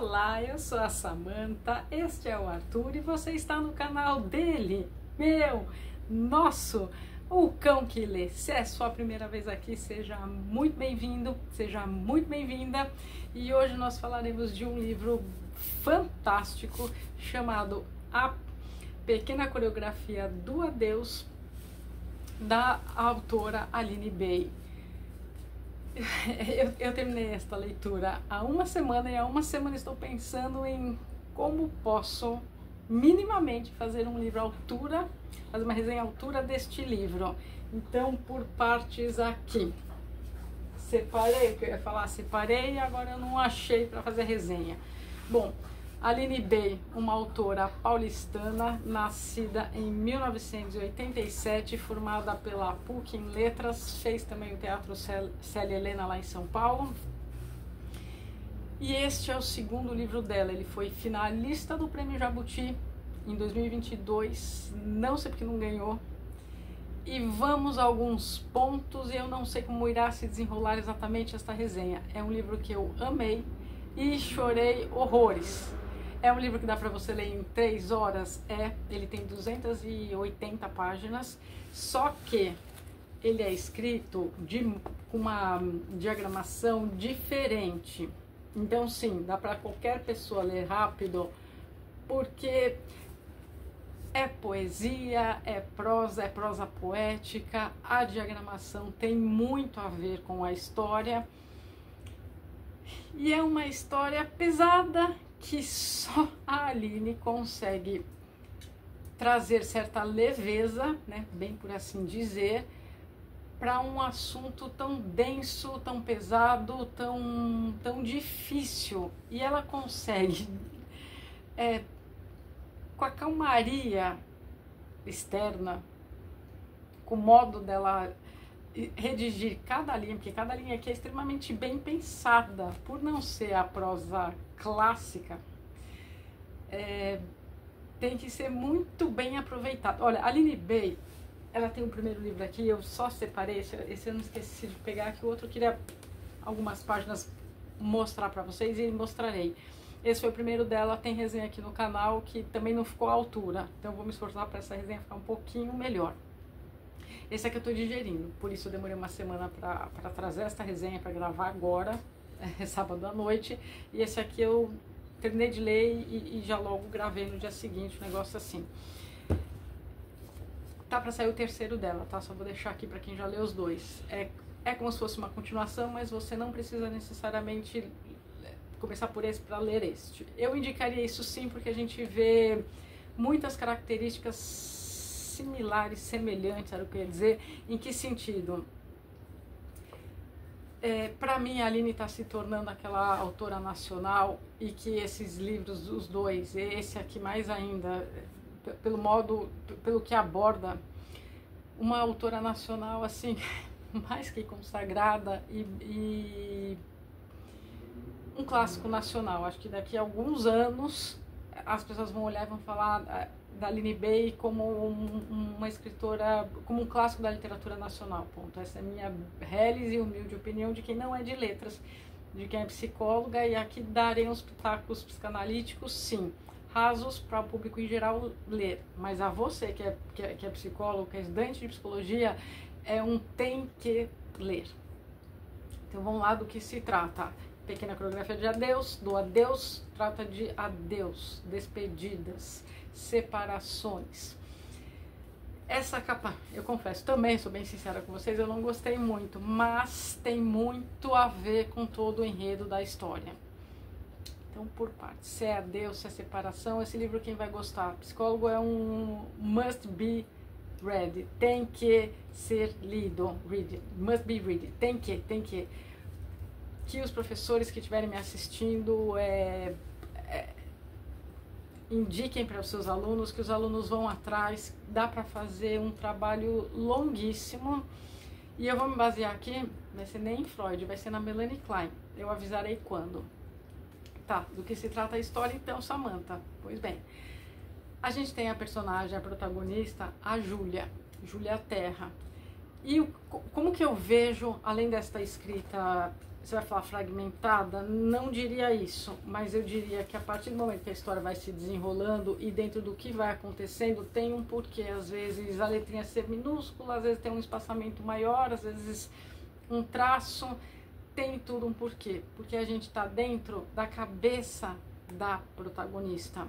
Olá, eu sou a Samantha, este é o Arthur e você está no canal dele, meu, nosso, o Cão que Lê. Se é sua primeira vez aqui, seja muito bem-vindo, seja muito bem-vinda. E hoje nós falaremos de um livro fantástico chamado A Pequena Coreografia do Adeus, da autora Aline Bay. Eu terminei esta leitura há uma semana e há uma semana estou pensando em como posso minimamente fazer um livro à altura, fazer uma resenha à altura deste livro. Então, por partes aqui. Separei, o que eu ia falar, separei e agora eu não achei para fazer resenha. Bom, Aline Bay, uma autora paulistana, nascida em 1987, formada pela PUC em Letras, fez também o Teatro Célia Helena lá em São Paulo. E este é o segundo livro dela, ele foi finalista do Prêmio Jabuti em 2022, não sei porque não ganhou. E vamos a alguns pontos, e eu não sei como irá se desenrolar exatamente esta resenha. É um livro que eu amei e chorei horrores. É um livro que dá para você ler em 3 horas, ele tem 280 páginas, só que ele é escrito com uma diagramação diferente. Então sim, dá para qualquer pessoa ler rápido, porque é poesia, é prosa poética, a diagramação tem muito a ver com a história, e é uma história pesada, que só a Aline consegue trazer certa leveza, né, bem por assim dizer, para um assunto tão denso, tão pesado, tão difícil. E ela consegue, com a calmaria externa, com o modo dela redigir cada linha, porque cada linha aqui é extremamente bem pensada, por não ser a prosa clássica, tem que ser muito bem aproveitado. Olha, a Aline Bay, ela tem o primeiro livro aqui, eu só separei, esse eu não esqueci de pegar, que o outro eu queria algumas páginas mostrar para vocês e mostrarei. Esse foi o primeiro dela, tem resenha aqui no canal que também não ficou à altura, então eu vou me esforçar para essa resenha ficar um pouquinho melhor. Esse aqui eu tô digerindo, por isso eu demorei uma semana para trazer esta resenha, para gravar agora, sábado à noite. E esse aqui eu terminei de ler e já logo gravei no dia seguinte, um negócio assim. Tá para sair o terceiro dela, tá? Só vou deixar aqui para quem já leu os dois. É como se fosse uma continuação, mas você não precisa necessariamente começar por esse para ler este. Eu indicaria isso sim, porque a gente vê muitas características similares, semelhantes, era o que eu ia dizer. Em que sentido? Para mim, a Aline está se tornando aquela autora nacional, e que esses livros, os dois, esse aqui mais ainda, pelo modo, pelo que aborda, uma autora nacional assim, mais que consagrada, e um clássico nacional. Acho que daqui a alguns anos as pessoas vão olhar e vão falar da Aline Bay como uma escritora, como um clássico da literatura nacional, ponto. Essa é a minha reles e humilde opinião de quem não é de letras, de quem é psicóloga, e aqui darei uns pitacos psicanalíticos, sim, rasos para o público em geral ler, mas a você que é psicólogo, que é estudante de psicologia, tem que ler. Então vamos lá do que se trata. Pequena Coreografia de Adeus, do adeus, trata de adeus, despedidas, separações. Essa capa, eu confesso, também sou bem sincera com vocês, eu não gostei muito, mas tem muito a ver com todo o enredo da história. Então, por partes, se é adeus, se é separação, esse livro quem vai gostar? Psicólogo é um must be read, tem que ser lido, read, must be read, tem que os professores que estiverem me assistindo indiquem para os seus alunos, que os alunos vão atrás, dá para fazer um trabalho longuíssimo. E eu vou me basear aqui, vai ser nem em Freud, vai ser na Melanie Klein, eu avisarei quando. Tá, do que se trata a história então, Samantha? Pois bem, a gente tem a personagem, a protagonista, a Júlia Terra. E como que eu vejo, além desta escrita Você vai falar fragmentada? Não diria isso, mas eu diria que a partir do momento que a história vai se desenrolando e dentro do que vai acontecendo, tem um porquê. Às vezes a letrinha ser minúscula, às vezes tem um espaçamento maior, às vezes um traço, tem tudo um porquê. Porque a gente está dentro da cabeça da protagonista.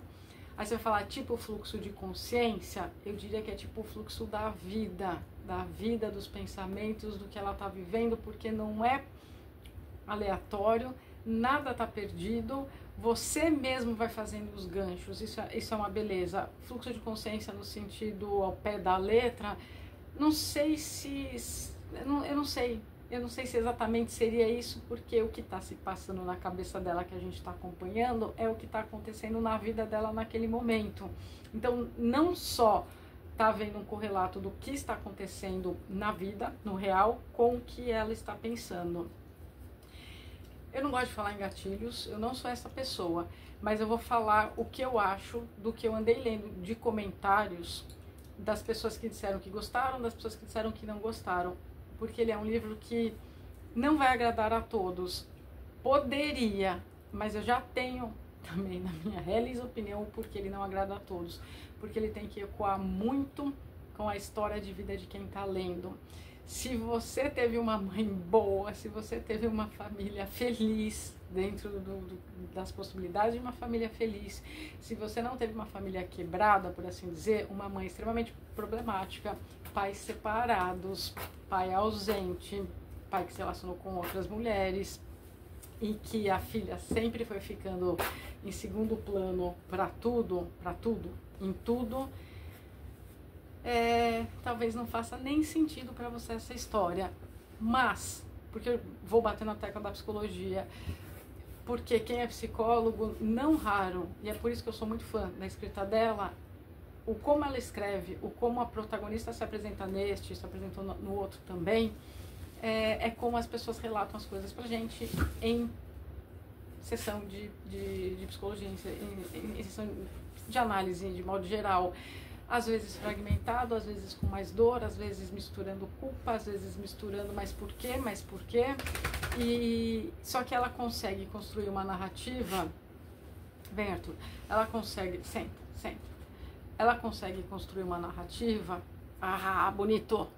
Aí você vai falar tipo fluxo de consciência, eu diria que é tipo o fluxo da vida, dos pensamentos, do que ela está vivendo, porque não é aleatório, nada está perdido, você mesmo vai fazendo os ganchos, isso é uma beleza. Fluxo de consciência no sentido ao pé da letra, não sei se, eu não sei se exatamente seria isso, porque o que está se passando na cabeça dela que a gente está acompanhando é o que está acontecendo na vida dela naquele momento. Então, não só está havendo um correlato do que está acontecendo na vida, no real, com o que ela está pensando. Eu não gosto de falar em gatilhos, eu não sou essa pessoa, mas eu vou falar o que eu acho do que eu andei lendo de comentários das pessoas que disseram que gostaram, das pessoas que disseram que não gostaram, porque ele é um livro que não vai agradar a todos. Poderia, mas eu já tenho também na minha real opinião o porquê ele não agrada a todos, porque ele tem que ecoar muito com a história de vida de quem está lendo. Se você teve uma mãe boa, se você teve uma família feliz, dentro das possibilidades de uma família feliz, se você não teve uma família quebrada, por assim dizer, uma mãe extremamente problemática, pais separados, pai ausente, pai que se relacionou com outras mulheres e que a filha sempre foi ficando em segundo plano para tudo, em tudo, talvez não faça nem sentido para você essa história, mas, porque eu vou bater na tecla da psicologia, porque quem é psicólogo, não raro, e é por isso que eu sou muito fã da escrita dela, o como ela escreve, o como a protagonista se apresenta neste, se apresentou no outro também, é como as pessoas relatam as coisas pra gente em sessão de psicologia, em sessão de análise de modo geral. Às vezes fragmentado, às vezes com mais dor, às vezes misturando culpa, às vezes misturando mais por quê, e só que ela consegue construir uma narrativa, bem Arthur, ela consegue, sempre, ela consegue construir uma narrativa, bonito,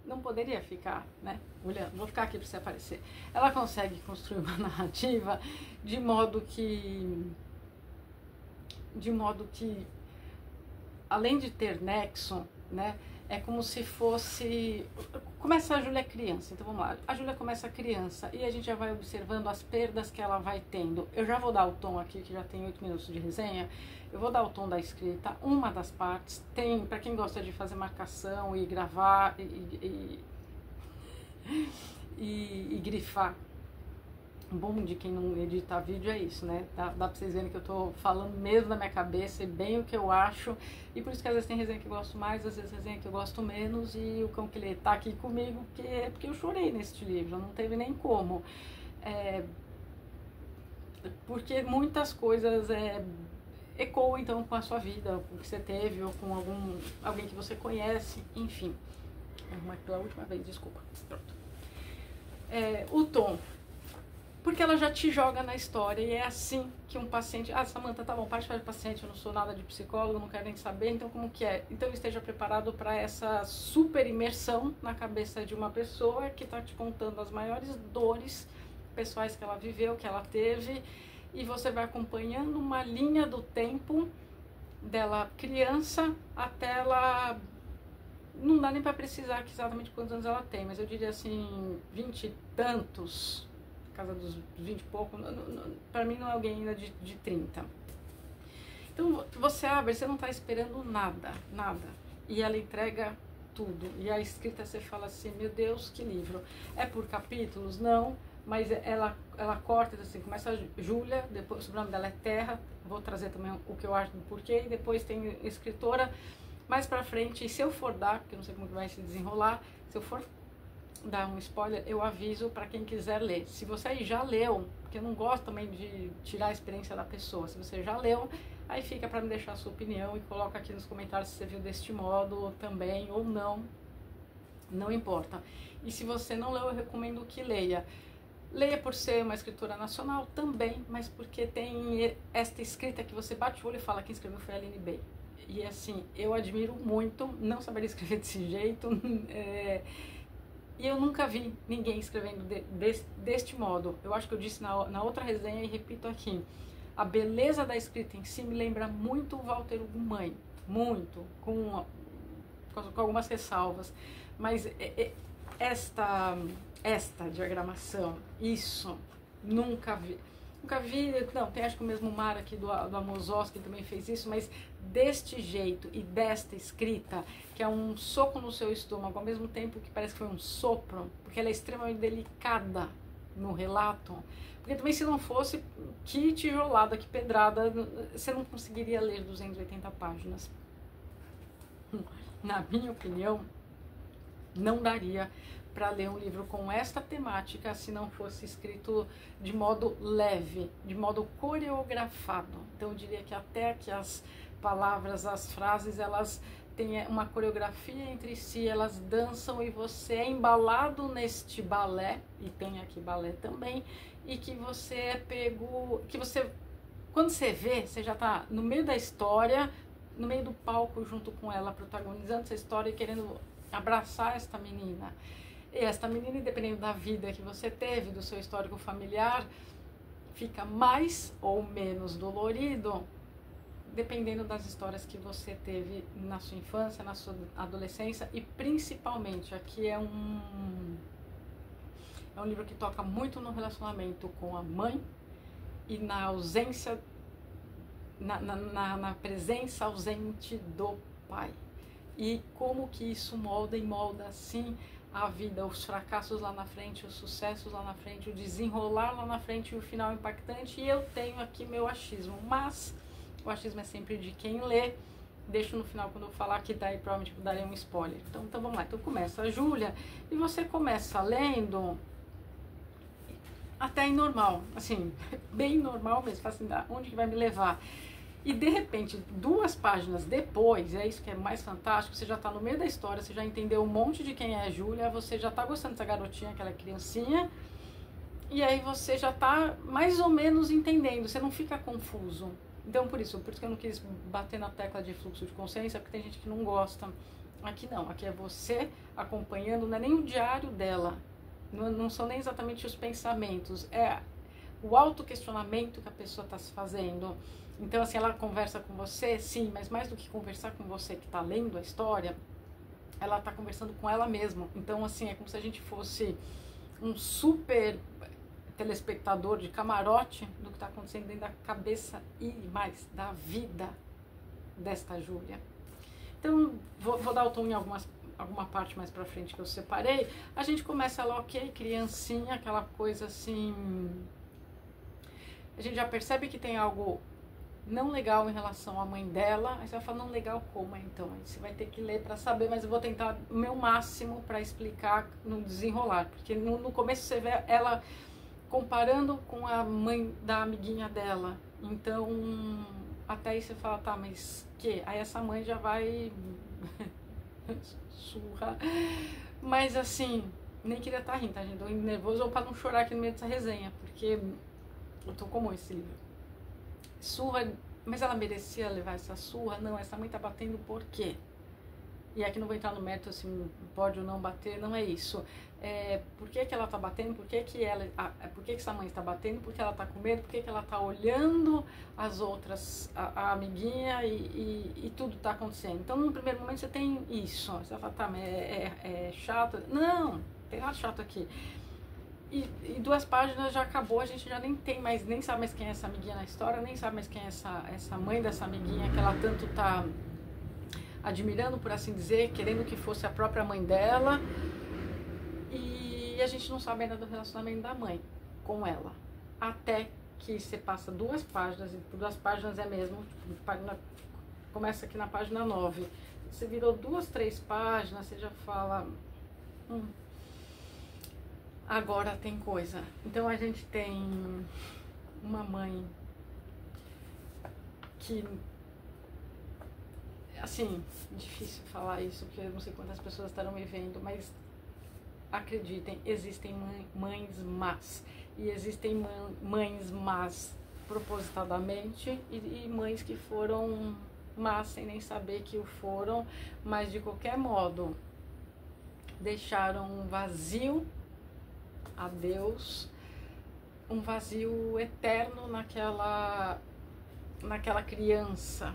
não poderia ficar, né, olhando, vou ficar aqui para você aparecer, ela consegue construir uma narrativa de modo que, além de ter nexo, né, é como se fosse... Começa a Júlia criança, então vamos lá. A Júlia começa criança e a gente já vai observando as perdas que ela vai tendo. Eu já vou dar o tom aqui, que já tem 8 minutos de resenha. Eu vou dar o tom da escrita. Uma das partes tem, para quem gosta de fazer marcação e gravar e grifar. O bom de quem não edita vídeo é isso, né? Dá pra vocês verem que eu tô falando mesmo da minha cabeça e bem o que eu acho. E por isso que às vezes tem resenha que eu gosto mais, às vezes resenha que eu gosto menos. E o Cão que Lê tá aqui comigo porque eu chorei neste livro, não teve nem como. Porque muitas coisas ecoam então com a sua vida, com o que você teve ou com alguém que você conhece, enfim. Pela última vez, desculpa. Pronto. O tom. Porque ela já te joga na história e é assim que um paciente... Samantha, tá bom, parte para o paciente, eu não sou nada de psicólogo, não quero nem saber, então como que é? Então esteja preparado para essa super imersão na cabeça de uma pessoa que está te contando as maiores dores pessoais que ela viveu, que ela teve, e você vai acompanhando uma linha do tempo dela criança até ela... Não dá nem para precisar exatamente quantos anos ela tem, mas eu diria assim, 20 e tantos... casa dos 20 e pouco, para mim não é alguém ainda de 30. Então você abre, você não está esperando nada, e ela entrega tudo, e a escrita você fala assim, meu Deus, que livro. É por capítulos? Não, mas ela corta, assim, começa a Júlia, depois o sobrenome dela é Terra, vou trazer também o que eu acho do porquê, e depois tem escritora, mais pra frente, e se eu for dar, porque eu não sei como que vai se desenrolar, se eu for dar um spoiler, eu aviso para quem quiser ler. Se você já leu, porque eu não gosto também de tirar a experiência da pessoa, se você já leu, aí fica para me deixar a sua opinião e coloca aqui nos comentários se você viu deste modo também ou não. não importa. E se você não leu, eu recomendo que leia. Leia por ser uma escritora nacional também, mas porque tem esta escrita que você bate o olho e fala: quem escreveu foi a Aline Bay. E assim, eu admiro muito, não saberia escrever desse jeito, e eu nunca vi ninguém escrevendo deste modo. Eu acho que eu disse na outra resenha e repito aqui: a beleza da escrita em si me lembra muito o Walter Ugumãe, muito, com algumas ressalvas, mas esta diagramação, isso, nunca vi. Nunca vi, não, tem acho que o mesmo Mar aqui do Amos Oz que também fez isso, mas deste jeito e desta escrita, que é um soco no seu estômago, ao mesmo tempo que parece que foi um sopro, porque ela é extremamente delicada no relato, porque também se não fosse, que tijolada, que pedrada, você não conseguiria ler 280 páginas. Na minha opinião, não daria para ler um livro com esta temática se não fosse escrito de modo leve, de modo coreografado. Então eu diria que até que as palavras, as frases, elas têm uma coreografia entre si, elas dançam e você é embalado neste balé, e tem aqui balé também, e que você é pego, que você, quando você vê, você já está no meio da história, no meio do palco junto com ela, protagonizando essa história e querendo abraçar esta menina. E esta menina, independente da vida que você teve, do seu histórico familiar, fica mais ou menos dolorido, dependendo das histórias que você teve na sua infância, na sua adolescência, e principalmente, aqui é um livro que toca muito no relacionamento com a mãe e na ausência, na presença ausente do pai. E como que isso molda e molda assim a vida, os fracassos lá na frente, os sucessos lá na frente, o desenrolar lá na frente e o final impactante. E eu tenho aqui meu achismo, mas o achismo é sempre de quem lê. Deixo no final quando eu falar, que daí provavelmente eu darei um spoiler. Então vamos lá, então começa a Júlia e você começa lendo até em normal, assim, bem normal mesmo, assim, onde que vai me levar? E de repente, 2 páginas depois, é isso que é mais fantástico, você já está no meio da história, você já entendeu um monte de quem é a Júlia, você já está gostando dessa garotinha, aquela criancinha, e aí você já está mais ou menos entendendo, você não fica confuso. Então por isso que eu não quis bater na tecla de fluxo de consciência, porque tem gente que não gosta. Aqui não, aqui é você acompanhando, não é nem o diário dela, não são nem exatamente os pensamentos, é o autoquestionamento que a pessoa está se fazendo. Então, assim, ela conversa com você, sim, mas mais do que conversar com você que está lendo a história, ela está conversando com ela mesma. Então, assim, é como se a gente fosse um super telespectador de camarote do que está acontecendo dentro da cabeça e mais da vida desta Júlia. Então, vou dar o tom em alguma parte mais pra frente que eu separei. A gente começa lá, ok, criancinha, aquela coisa assim... A gente já percebe que tem algo não legal em relação à mãe dela. Aí você vai falar, não legal como? Então, aí você vai ter que ler para saber, mas eu vou tentar o meu máximo para explicar no desenrolar. Porque no começo você vê ela comparando com a mãe da amiguinha dela. Então, até aí você fala, tá, mas que? Aí essa mãe já vai... surra. Mas assim, nem queria estar rindo, tá, gente? Tô indo nervoso ou para não chorar aqui no meio dessa resenha, porque eu tô como esse livro. Surra, mas ela merecia levar essa surra? Não, essa mãe tá batendo por quê? E aqui não vou entrar no mérito se pode ou não bater, não é isso. Por que ela tá batendo? Por que essa mãe está batendo? Por que ela tá com medo? Por que ela tá olhando as outras, a amiguinha e tudo tá acontecendo? Então, no primeiro momento você tem isso. Você vai falar, tá, mas é chato? Não, tem nada chato aqui. E 2 páginas já acabou, a gente já nem sabe mais quem é essa amiguinha na história, nem sabe mais quem é essa mãe dessa amiguinha que ela tanto tá admirando, por assim dizer, querendo que fosse a própria mãe dela. E a gente não sabe ainda do relacionamento da mãe com ela. Até que você passa 2 páginas, e por 2 páginas é mesmo, começa aqui na página 9. Você virou 2, 3 páginas, você já fala... agora tem coisa. Então a gente tem uma mãe que assim, difícil falar isso, porque eu não sei quantas pessoas estarão me vendo, mas acreditem, existem mães más. E existem mães más propositadamente e mães que foram más sem nem saber que o foram, mas de qualquer modo deixaram um vazio a Deus, um vazio eterno naquela criança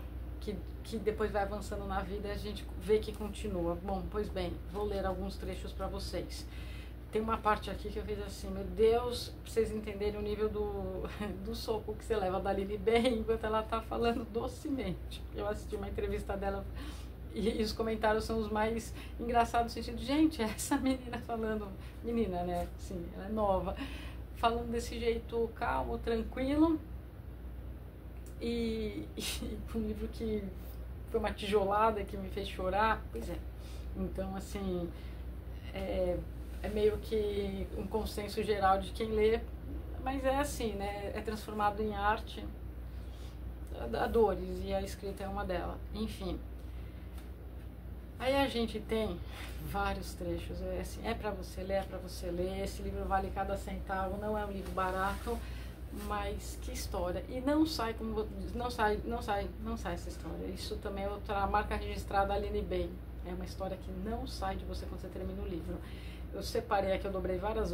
que depois vai avançando na vida e a gente vê que continua. Bom, pois bem, vou ler alguns trechos para vocês. Tem uma parte aqui que eu fiz assim, meu Deus, pra vocês entenderem o nível do soco que você leva da Aline bem enquanto ela tá falando docemente. Eu assisti uma entrevista dela e os comentários são os mais engraçados no sentido, gente, essa menina falando, menina, né, sim, ela é nova, falando desse jeito calmo, tranquilo, e um livro que foi uma tijolada que me fez chorar, pois é. Então, assim, é meio que um consenso geral de quem lê, mas é assim, né, é transformado em arte, a dores, e a escrita é uma delas, enfim. Aí a gente tem vários trechos, assim, é pra você ler, esse livro vale cada centavo, não é um livro barato, mas que história. E não sai essa história. Isso também é outra marca registrada, Aline Bem. É uma história que não sai de você quando você termina o livro. Eu separei aqui, eu dobrei várias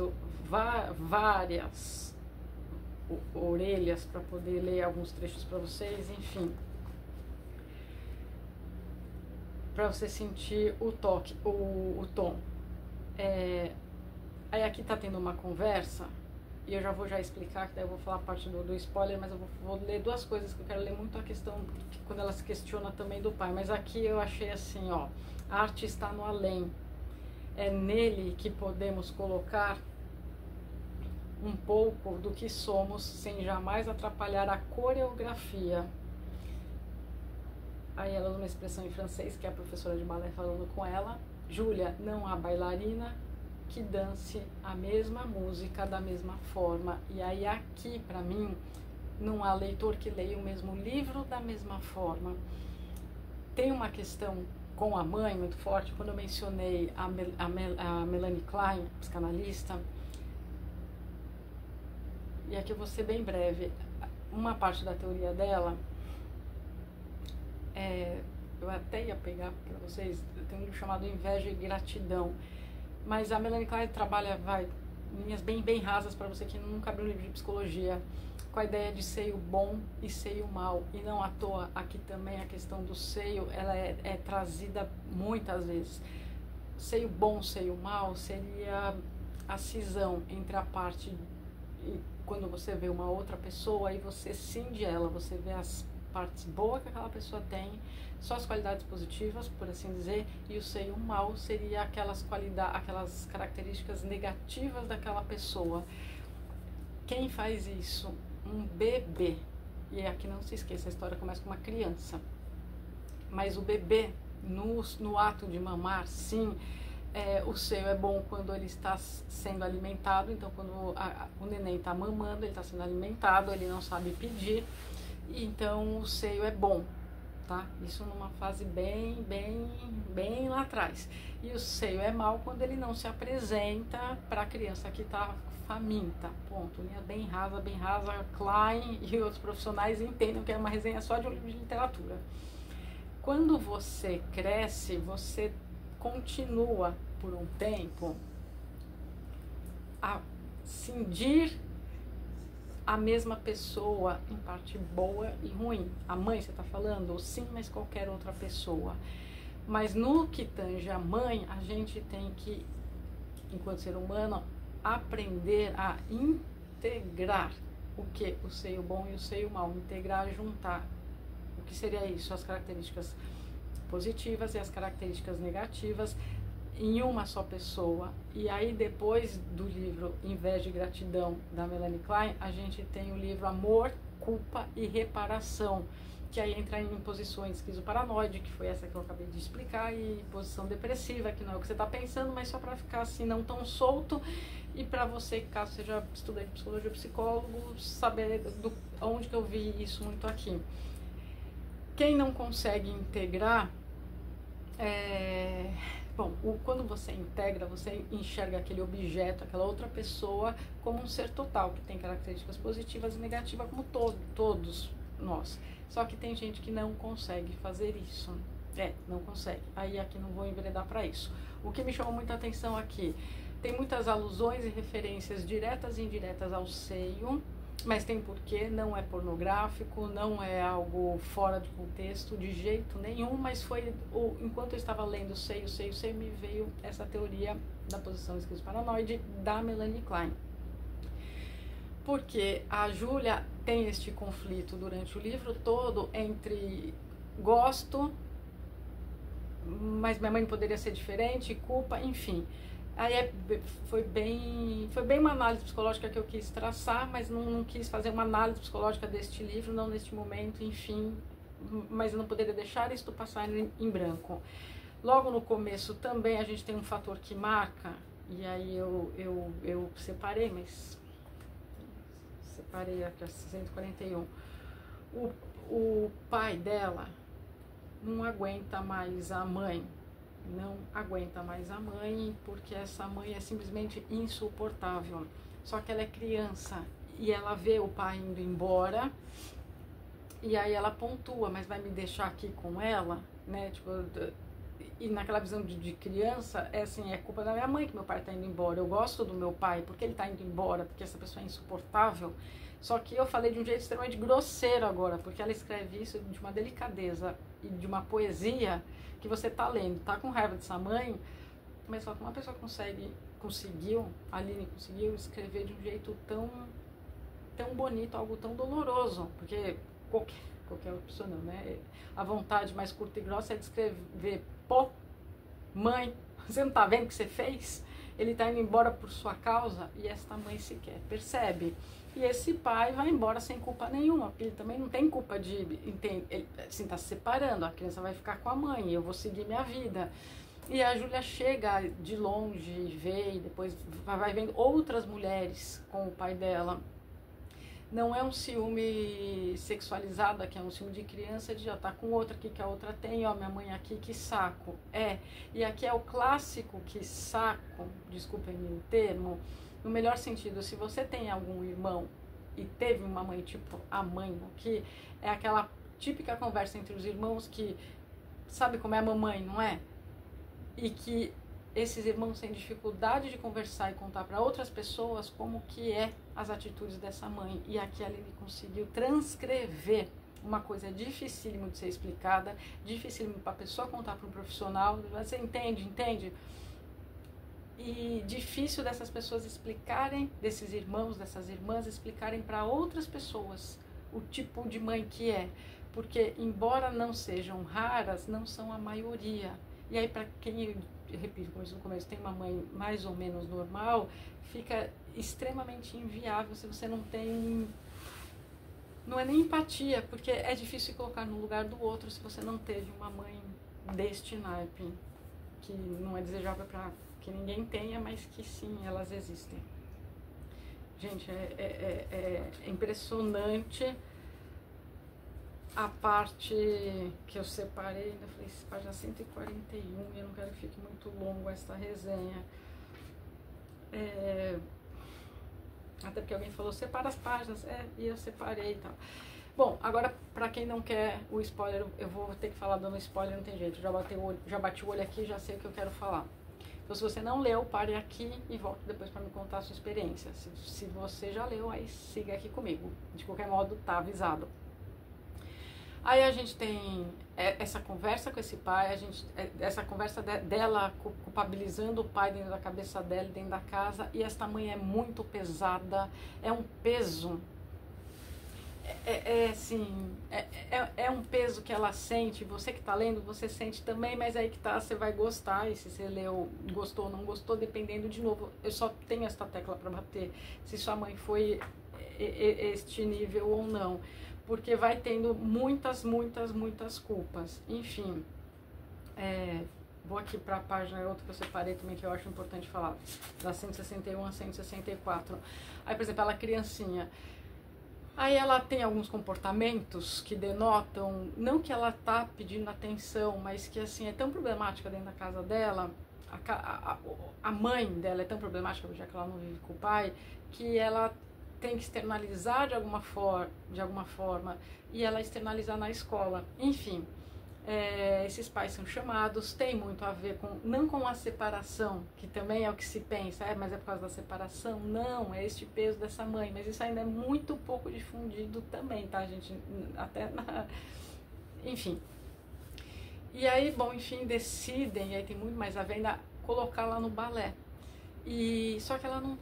orelhas para poder ler alguns trechos para vocês, enfim. Para você sentir o toque, o tom. Aí aqui tá tendo uma conversa, e eu já vou explicar, que daí eu vou falar a parte do spoiler, mas eu vou ler duas coisas que eu quero ler muito, a questão, quando ela se questiona também do pai. Mas aqui eu achei assim, ó, a arte está no além. É nele que podemos colocar um pouco do que somos, sem jamais atrapalhar a coreografia. Aí ela usa uma expressão em francês, que é a professora de balé falando com ela. Júlia, não há bailarina que dance a mesma música da mesma forma. E aí aqui, para mim, não há leitor que leia o mesmo livro da mesma forma. Tem uma questão com a mãe muito forte, quando eu mencionei a Melanie Klein, psicanalista, e aqui eu vou ser bem breve, uma parte da teoria dela, eu até ia pegar para vocês, tem um livro chamado Inveja e Gratidão, mas a Melanie Klein trabalha, linhas bem rasas para você que nunca abriu um livro de psicologia, com a ideia de seio bom e seio mal, e não à toa aqui também a questão do seio, ela é trazida muitas vezes. Seio bom, seio mal seria a cisão entre a parte, e quando você vê uma outra pessoa, aí você cinde ela, você vê as partes boas que aquela pessoa tem, só as qualidades positivas, por assim dizer, e o seio mal seria aquelas características negativas daquela pessoa. Quem faz isso? Um bebê. E aqui não se esqueça, a história começa com uma criança. Mas o bebê, no ato de mamar, sim, o seio é bom quando ele está sendo alimentado. Então, quando o neném está mamando, ele está sendo alimentado, ele não sabe pedir. Então, o seio é bom, tá? Isso numa fase bem lá atrás. E o seio é mal quando ele não se apresenta para a criança que está faminta, ponto. Linha bem rasa, Klein e outros profissionais entendem que é uma resenha só de um livro de literatura. Quando você cresce, você continua por um tempo a cindir a mesma pessoa em parte boa e ruim. A mãe, você está falando? Sim, mas qualquer outra pessoa. Mas no que tange a mãe, a gente tem que, enquanto ser humano, aprender a integrar o que? O seio bom e o seio mau. Integrar, juntar. O que seria isso? As características positivas e as características negativas em uma só pessoa. E aí depois do livro Inveja e Gratidão, da Melanie Klein, a gente tem o livro Amor, Culpa e Reparação, que aí entra em posições esquizoparanoide, que foi essa que eu acabei de explicar, e posição depressiva, que não é o que você está pensando, mas só para ficar assim não tão solto, e para você, caso seja estudante de psicologia ou psicólogo, saber onde que eu vi isso muito aqui. Quem não consegue integrar Bom, quando você integra, você enxerga aquele objeto, aquela outra pessoa como um ser total, que tem características positivas e negativas, como todos nós. Só que tem gente que não consegue fazer isso. Não consegue. Aí aqui não vou enveredar para isso. O que me chamou muita atenção aqui, tem muitas alusões e referências diretas e indiretas ao seio, mas tem porquê, não é pornográfico, não é algo fora de contexto de jeito nenhum, mas foi, enquanto eu estava lendo Seio, me veio essa teoria da posição esquizoparanoide da Melanie Klein. Porque a Júlia tem este conflito durante o livro todo entre gosto, mas minha mãe poderia ser diferente, culpa, enfim. Aí foi bem uma análise psicológica que eu quis traçar, mas não quis fazer uma análise psicológica deste livro, não neste momento, enfim, mas eu não poderia deixar isso passar em branco. Logo no começo também a gente tem um fator que marca, e aí eu separei, mas separei aqui a 141. O pai dela não aguenta mais a mãe, não aguenta mais a mãe, porque essa mãe é simplesmente insuportável. Só que ela é criança e ela vê o pai indo embora, e aí ela pontua, mas vai me deixar aqui com ela, né? Tipo, e naquela visão de criança, é assim, é culpa da minha mãe que meu pai tá indo embora. Eu gosto do meu pai porque ele tá indo embora, porque essa pessoa é insuportável. Só que eu falei de um jeito extremamente grosseiro agora, porque ela escreve isso de uma delicadeza e de uma poesia que você tá lendo, tá com raiva dessa mãe, mas só que uma pessoa a Aline conseguiu escrever de um jeito tão bonito, algo tão doloroso, porque qualquer pessoa não, né? A vontade mais curta e grossa é de escrever, pô, mãe, você não tá vendo o que você fez? Ele tá indo embora por sua causa, e esta mãe sequer percebe. E esse pai vai embora sem culpa nenhuma, porque ele também não tem culpa de, entende, ele assim, tá se separando, a criança vai ficar com a mãe, eu vou seguir minha vida. E a Júlia chega de longe, vê, e depois vai vendo outras mulheres com o pai dela. Não é um ciúme sexualizado aqui, é um ciúme de criança, de já tá com outra aqui que a outra tem, ó, minha mãe aqui, que saco. E aqui é o clássico que saco, desculpem-me o termo, no melhor sentido, se você tem algum irmão e teve uma mãe tipo a mãe, que é aquela típica conversa entre os irmãos que sabe como é a mamãe, não é? E que esses irmãos têm dificuldade de conversar e contar para outras pessoas como que é as atitudes dessa mãe. E aqui a Aline conseguiu transcrever uma coisa dificílima de ser explicada, dificílima para a pessoa contar para um profissional. Você entende? E difícil dessas pessoas explicarem, desses irmãos, dessas irmãs, explicarem para outras pessoas o tipo de mãe que é. Porque, embora não sejam raras, não são a maioria. E aí, para quem, repito, como eu disse no começo, tem uma mãe mais ou menos normal, fica extremamente inviável se você não tem... Não é nem empatia, porque é difícil se colocar no lugar do outro se você não teve uma mãe deste naipe, que não é desejável para que ninguém tenha, mas que sim, elas existem. Gente, é impressionante a parte que eu separei, eu falei, página 141, e eu não quero que fique muito longo essa resenha. Até porque alguém falou, separa as páginas, e eu separei e tal. Bom, agora, pra quem não quer o spoiler, eu vou ter que falar dando spoiler, não tem jeito, já bati o olho aqui, já sei o que eu quero falar. Então, se você não leu, pare aqui e volte depois para me contar a sua experiência. Se você já leu, aí siga aqui comigo. De qualquer modo, tá avisado. Aí a gente tem essa conversa com esse pai, essa conversa dela culpabilizando o pai dentro da cabeça dela, dentro da casa, e esta mãe é muito pesada, é um peso, assim, é um peso que ela sente, você que está lendo, você sente também, mas aí que tá, você vai gostar, e se você leu, gostou ou não gostou, dependendo, de novo, eu só tenho esta tecla para bater, se sua mãe foi este nível ou não, porque vai tendo muitas culpas. Enfim, vou aqui para a página, outra que eu separei também, que eu acho importante falar, da 161 a 164. Aí, por exemplo, ela criancinha, Aí ela tem alguns comportamentos que denotam, não que ela tá pedindo atenção, mas que assim é tão problemática dentro da casa dela, a mãe dela é tão problemática, já que ela não vive com o pai, que ela tem que externalizar de alguma forma e ela externalizar na escola. Enfim, esses pais são chamados, tem muito a ver com, não com a separação, que também é o que se pensa, mas é por causa da separação, não, é este peso dessa mãe, mas isso ainda é muito pouco difundido também, tá, gente, enfim. E aí, bom, enfim, decidem, e aí tem muito mais a ver, ainda colocar lá no balé. E só que ela não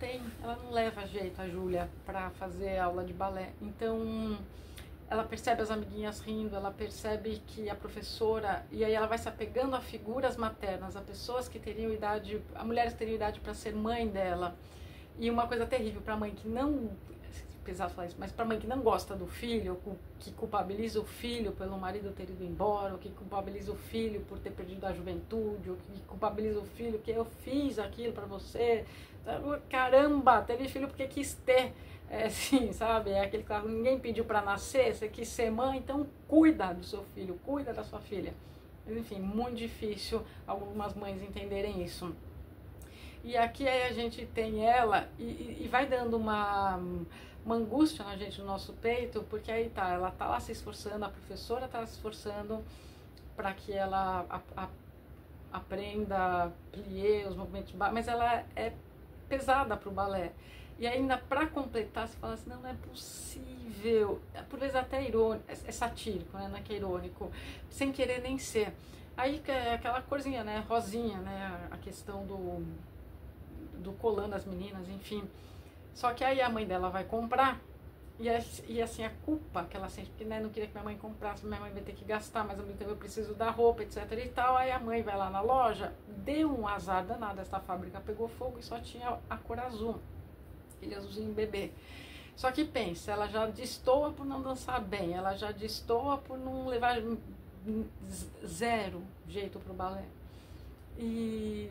leva jeito, a Júlia, para fazer aula de balé. Então, ela percebe as amiguinhas rindo, ela percebe que a professora, e aí ela vai se apegando a figuras maternas, a pessoas que teriam idade, a mulheres que teriam idade para ser mãe dela. E uma coisa terrível para a mãe que não, pesado falar isso, mas para a mãe que não gosta do filho, que culpabiliza o filho pelo marido ter ido embora, ou que culpabiliza o filho por ter perdido a juventude, ou que culpabiliza o filho que eu fiz aquilo para você, caramba, teve filho porque quis ter, assim, sabe, é aquele que ninguém pediu para nascer, você quis ser mãe, então cuida do seu filho, cuida da sua filha. Mas enfim, muito difícil algumas mães entenderem isso. E aqui aí a gente tem ela e vai dando uma angústia na gente, no nosso peito, porque aí tá, ela tá lá se esforçando, a professora tá se esforçando para que ela aprenda plié, os movimentos, mas ela é pesada pro balé. E ainda para completar, você fala assim, não é possível, por vezes até irônico, é satírico, né, não é que é irônico, sem querer nem ser. Aí é aquela corzinha, né, rosinha, né, a questão do colã das meninas, enfim. Só que aí a mãe dela vai comprar e assim, a culpa que ela sente, porque não queria que minha mãe comprasse, minha mãe vai ter que gastar, mas ao mesmo tempo eu preciso da roupa, etc e tal. Aí a mãe vai lá na loja, deu um azar danado, essa fábrica pegou fogo e só tinha a cor azul, aquele azulzinho bebê. Só que pensa, ela já destoa por não dançar bem, ela já destoa por não levar zero jeito pro balé. E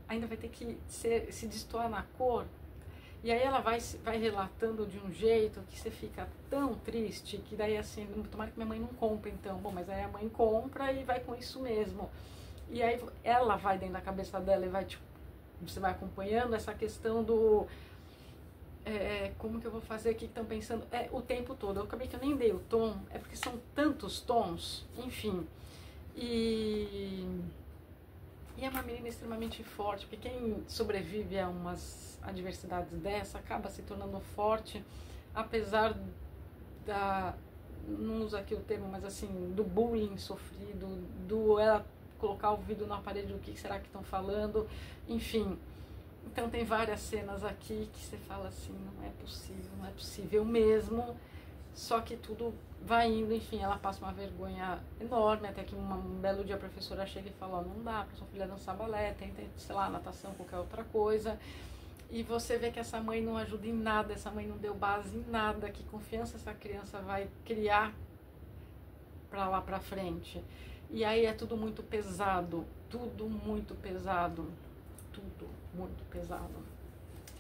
ainda vai ter que se destoar na cor. E aí ela vai relatando de um jeito que você fica tão triste, que daí assim, tomara que minha mãe não compre então. Bom, mas aí a mãe compra e vai com isso mesmo. E aí ela vai dentro da cabeça dela e vai, tipo, você vai acompanhando essa questão do... como que eu vou fazer, o que estão pensando, o tempo todo. Eu acabei que eu nem dei o tom, é porque são tantos tons, enfim. E é uma menina extremamente forte, porque quem sobrevive a umas adversidades dessa acaba se tornando forte, apesar não uso aqui o termo, mas assim, do bullying sofrido, do ela colocar o ouvido na parede, do que será que estão falando, enfim. Então tem várias cenas aqui que você fala assim, não é possível mesmo, só que tudo vai indo, enfim, ela passa uma vergonha enorme, até que um belo dia a professora chega e fala, não dá pra sua filha dançar balé, tenta, sei lá, natação, qualquer outra coisa, e você vê que essa mãe não ajuda em nada, essa mãe não deu base em nada, que confiança essa criança vai criar pra lá pra frente, e aí é tudo muito pesado, tudo muito pesado,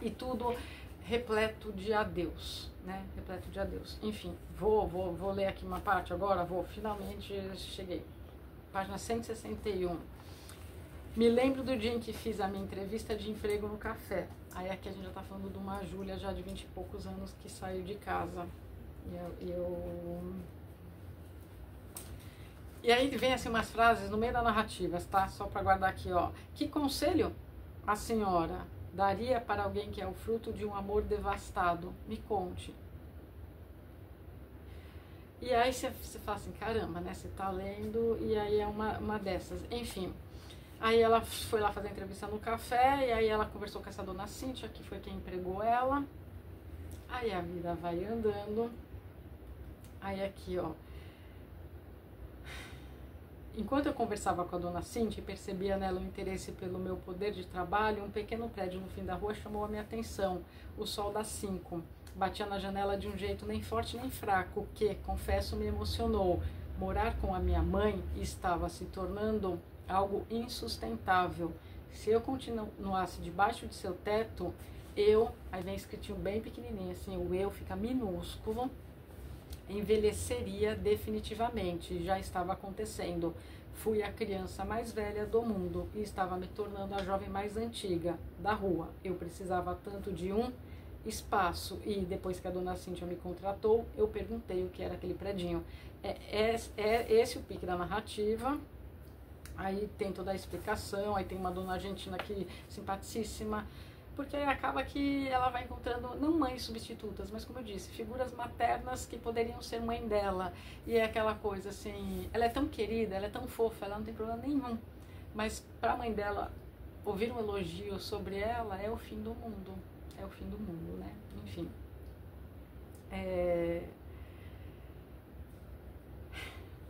e tudo repleto de adeus, né? Repleto de adeus. Enfim, vou ler aqui uma parte agora, finalmente cheguei. Página 161. Me lembro do dia em que fiz a minha entrevista de emprego no café. Aí aqui a gente já tá falando de uma Júlia já de 20 e poucos anos que saiu de casa. E aí vem assim umas frases no meio da narrativa, tá? Só para guardar aqui, ó. Que conselho a senhora daria para alguém que é o fruto de um amor devastado? Me conte. E aí você fala assim, caramba, né? Você tá lendo e aí é uma dessas. Enfim, aí ela foi lá fazer a entrevista no café e aí ela conversou com essa dona Cíntia, que foi quem empregou ela. Aí a vida vai andando. Aí aqui, ó. Enquanto eu conversava com a dona Cíntia e percebia nela o interesse pelo meu poder de trabalho, um pequeno prédio no fim da rua chamou a minha atenção, o sol das 5. Batia na janela de um jeito nem forte nem fraco, que, confesso, me emocionou. Morar com a minha mãe estava se tornando algo insustentável. Se eu continuasse debaixo de seu teto, eu, aí vem escritinho bem pequenininho, assim, o eu fica minúsculo, envelheceria definitivamente, já estava acontecendo. Fui a criança mais velha do mundo e estava me tornando a jovem mais antiga da rua. Eu precisava tanto de um espaço e depois que a dona Cíntia me contratou, eu perguntei o que era aquele predinho. É esse o pique da narrativa. Aí tem toda a explicação, aí tem uma dona argentina aqui simpaticíssima, porque acaba que ela vai encontrando, não mães substitutas, mas como eu disse, figuras maternas que poderiam ser mãe dela. E é aquela coisa assim, ela é tão querida, ela é tão fofa, ela não tem problema nenhum. Mas para a mãe dela, ouvir um elogio sobre ela é o fim do mundo. É o fim do mundo, né? Enfim.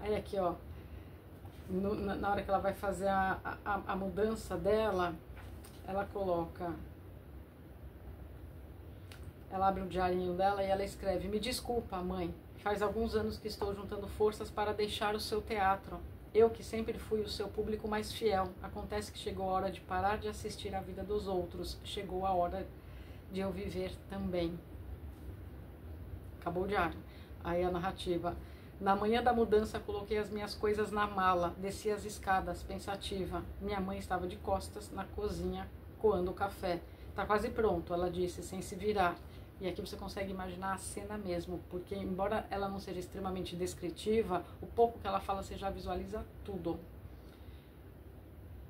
Aí aqui, ó, na hora que ela vai fazer a mudança dela, ela coloca... Ela abre o diarinho dela e ela escreve: me desculpa, mãe, faz alguns anos que estou juntando forças para deixar o seu teatro. Eu que sempre fui o seu público mais fiel. Acontece que chegou a hora de parar de assistir à vida dos outros. Chegou a hora de eu viver também. Acabou o diário. Aí a narrativa. Na manhã da mudança, coloquei as minhas coisas na mala, desci as escadas, pensativa. Minha mãe estava de costas na cozinha, coando o café. Tá quase pronto, ela disse, sem se virar. E aqui você consegue imaginar a cena mesmo, porque embora ela não seja extremamente descritiva, o pouco que ela fala você já visualiza tudo.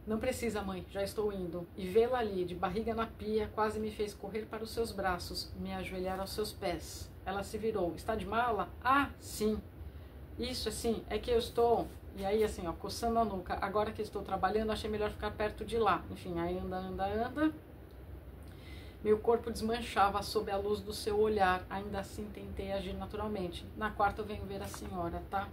Não precisa, mãe, já estou indo. E vê-la ali, de barriga na pia, quase me fez correr para os seus braços, me ajoelhar aos seus pés. Ela se virou. Está de mala? Ah, sim. Isso, assim, é que eu estou... E aí, assim, ó, coçando a nuca. Agora que estou trabalhando, achei melhor ficar perto de lá. Enfim, aí anda. Meu corpo desmanchava sob a luz do seu olhar. Ainda assim, tentei agir naturalmente. Na quarta, eu venho ver a senhora, tá?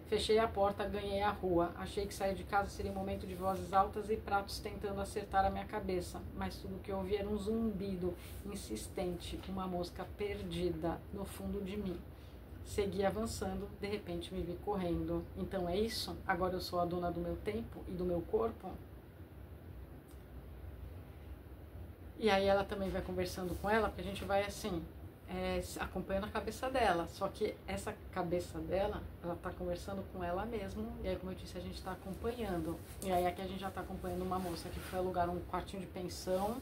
Fechei a porta, ganhei a rua. Achei que sair de casa seria um momento de vozes altas e pratos tentando acertar a minha cabeça. Mas tudo que eu ouvi era um zumbido insistente, uma mosca perdida no fundo de mim. Segui avançando, de repente me vi correndo. Então é isso? Agora eu sou a dona do meu tempo e do meu corpo? E aí ela também vai conversando com ela, porque a gente vai assim, acompanhando a cabeça dela. Só que essa cabeça dela, ela tá conversando com ela mesma. E aí, como eu disse, a gente tá acompanhando. E aí aqui a gente já tá acompanhando uma moça que foi alugar um quartinho de pensão.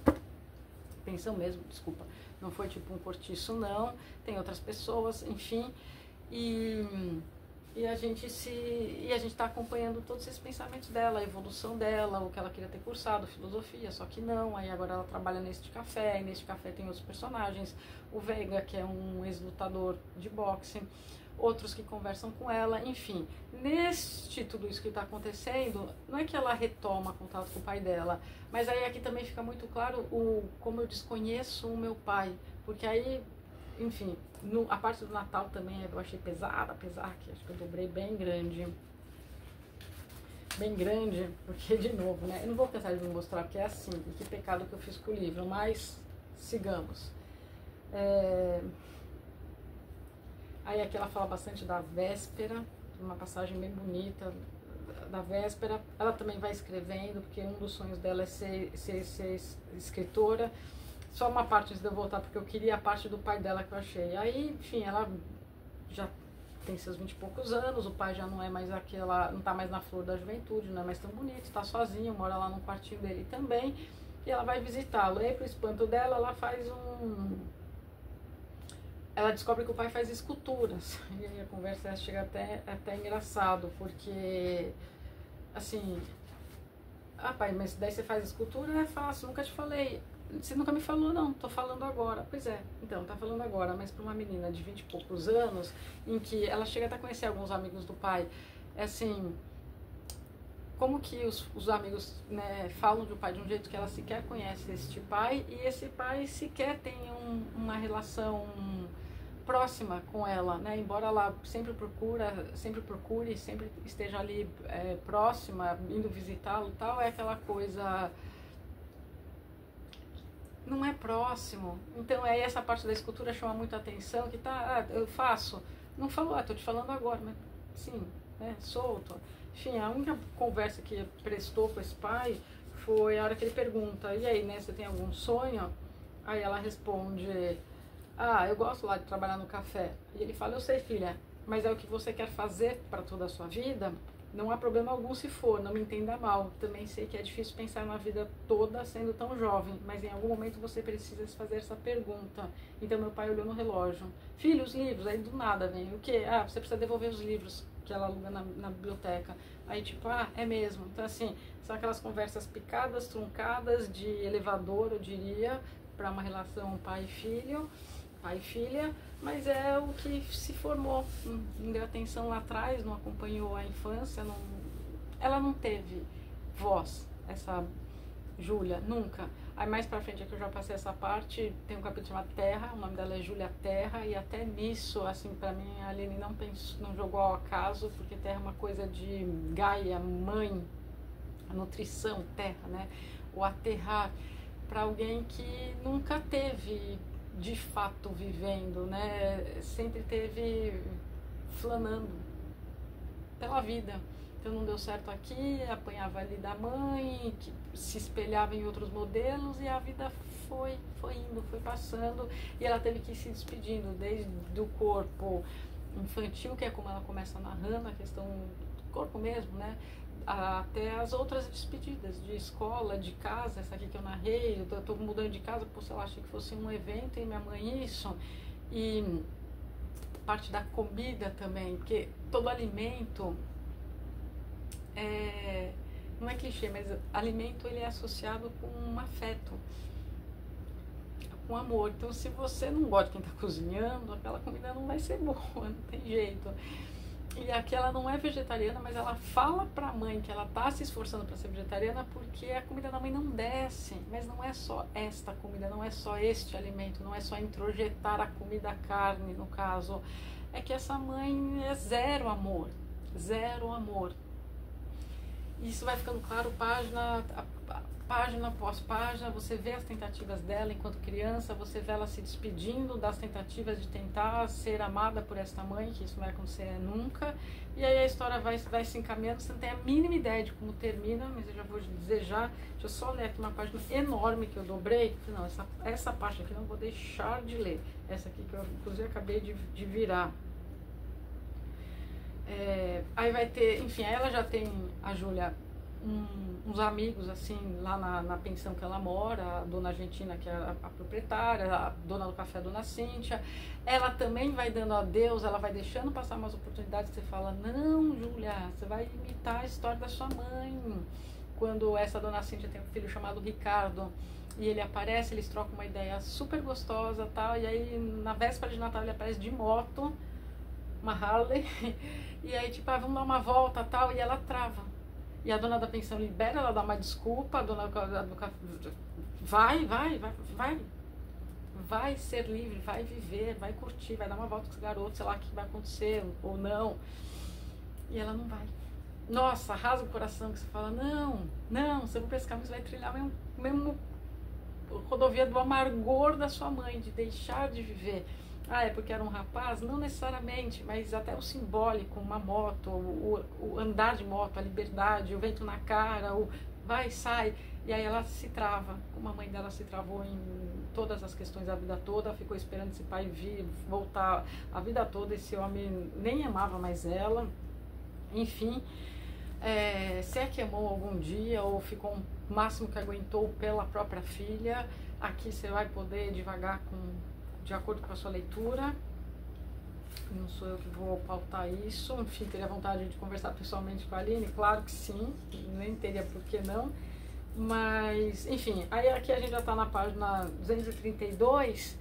Pensão mesmo, desculpa. Não foi tipo um cortiço, não. Tem outras pessoas, enfim. E a gente está acompanhando todos esses pensamentos dela, a evolução dela, o que ela queria ter cursado, filosofia, só que não. Aí agora ela trabalha neste café, e neste café tem outros personagens. O Veiga, que é um ex-lutador de boxe, outros que conversam com ela, enfim. Neste tudo isso que está acontecendo, não é que ela retoma contato com o pai dela, mas aí aqui também fica muito claro como eu desconheço o meu pai, porque aí, enfim, a parte do Natal também eu achei pesada, apesar que acho que eu dobrei bem grande, porque de novo, né, eu não vou cansar de me mostrar porque é assim, e que pecado que eu fiz com o livro, mas sigamos. Aí aqui ela fala bastante da véspera, uma passagem bem bonita da véspera. Ela também vai escrevendo, porque um dos sonhos dela é ser escritora. Só uma parte antes de eu voltar, porque eu queria a parte do pai dela que eu achei. Aí, enfim, ela já tem seus 20 e poucos anos, o pai já não é mais aquela, não tá mais na flor da juventude, não é mais tão bonito, tá sozinho, mora lá no quartinho dele também. E ela vai visitá-lo. Aí, pro espanto dela, ela faz ela descobre que o pai faz esculturas. E aí a conversa chega até engraçado, porque, assim, pai, mas daí você faz escultura? É fácil, nunca te falei. Você nunca me falou, não, tô falando agora. Pois é, então, tá falando agora, mas pra uma menina de 20 e poucos anos, em que ela chega até a conhecer alguns amigos do pai, é assim, como que os amigos, né, falam do pai de um jeito que ela sequer conhece este pai, e esse pai sequer tem uma relação próxima com ela, né? Embora ela sempre procure, sempre esteja ali próxima, indo visitá-lo e tal, é aquela coisa, não é próximo. Então aí essa parte da escultura chama muita atenção, que eu faço, não falou, tô te falando agora, mas sim, né, solto. Enfim, a única conversa que prestou com esse pai foi a hora que ele pergunta, e aí, né, você tem algum sonho? Aí ela responde, ah, eu gosto lá de trabalhar no café. E ele fala, eu sei, filha, mas é o que você quer fazer para toda a sua vida? Não há problema algum se for, não me entenda mal. Também sei que é difícil pensar na vida toda sendo tão jovem, mas em algum momento você precisa se fazer essa pergunta. Então meu pai olhou no relógio. Filho, os livros, aí do nada vem. O quê? Ah, você precisa devolver os livros que ela aluga na biblioteca. Aí tipo, ah, é mesmo. Então assim, são aquelas conversas picadas, truncadas, de elevador, eu diria, para uma relação pai e filha, mas é o que se formou. Não deu atenção lá atrás, não acompanhou a infância, ela não teve voz, essa Júlia, nunca. Aí mais pra frente é que eu já passei essa parte, tem um capítulo chamado Terra, o nome dela é Júlia Terra, e até nisso, assim, pra mim a Aline não jogou ao acaso, porque Terra é uma coisa de Gaia, mãe, a nutrição, terra, né? O aterrar, para alguém que nunca teve de fato vivendo, né? Sempre teve flanando pela vida. Então não deu certo aqui, apanhava ali da mãe, que se espelhava em outros modelos, e a vida foi indo, foi passando, e ela teve que ir se despedindo desde o corpo infantil, que é como ela começa narrando, a questão do corpo mesmo, né? Até as outras despedidas de escola, de casa, essa aqui que eu narrei, eu tô mudando de casa, porque sei lá, achei que fosse um evento, e minha mãe isso, e parte da comida também, porque todo alimento não é clichê, mas alimento ele é associado com um afeto, com amor. Então se você não gosta de quem está cozinhando, aquela comida não vai ser boa, não tem jeito. E aqui ela não é vegetariana, mas ela fala pra mãe que ela tá se esforçando para ser vegetariana porque a comida da mãe não desce. Mas não é só esta comida, não é só este alimento, não é só introjetar a comida, a carne no caso. É que essa mãe é zero amor, zero amor. Isso vai ficando claro página após página, você vê as tentativas dela enquanto criança, você vê ela se despedindo das tentativas de tentar ser amada por esta mãe, que isso não vai acontecer nunca, e aí a história vai se encaminhando, você não tem a mínima ideia de como termina, mas eu já vou dizer já, deixa eu só ler aqui uma página enorme que eu dobrei, não, essa parte aqui não vou deixar de ler, essa aqui que eu inclusive acabei de virar. Aí vai ter, enfim, aí ela já tem, a Júlia, uns amigos assim lá na pensão que ela mora, a dona Argentina, que é a proprietária, a dona do café, a dona Cíntia. Ela também vai dando adeus, ela vai deixando passar umas oportunidades, você fala, não, Júlia, você vai imitar a história da sua mãe. Quando essa dona Cíntia tem um filho chamado Ricardo e ele aparece, eles trocam uma ideia super gostosa, tal, e aí na véspera de Natal ele aparece de moto, uma Harley, e aí tipo, vamos dar uma volta, tal, e ela trava. E a dona da pensão libera, ela dá uma desculpa, a dona do café vai ser livre, vai viver, vai curtir, vai dar uma volta com esse garoto, sei lá o que vai acontecer ou não. E ela não vai. Nossa, arrasa o coração, que você fala, não, você vai pescar, mas vai trilhar mesmo rodovia do amargor da sua mãe, de deixar de viver. Ah, é porque era um rapaz? Não necessariamente, mas até o simbólico, uma moto, o andar de moto, a liberdade, o vento na cara, o vai, sai. E aí ela se trava, como a mãe dela se travou em todas as questões da vida toda, ficou esperando esse pai vir, voltar a vida toda, esse homem nem amava mais ela. Enfim, se é que amou algum dia ou ficou o máximo que aguentou pela própria filha, aqui você vai poder devagar de acordo com a sua leitura. Não sou eu que vou pautar isso, enfim, teria vontade de conversar pessoalmente com a Aline, claro que sim, nem teria por que não, mas enfim, aí aqui a gente já está na página 232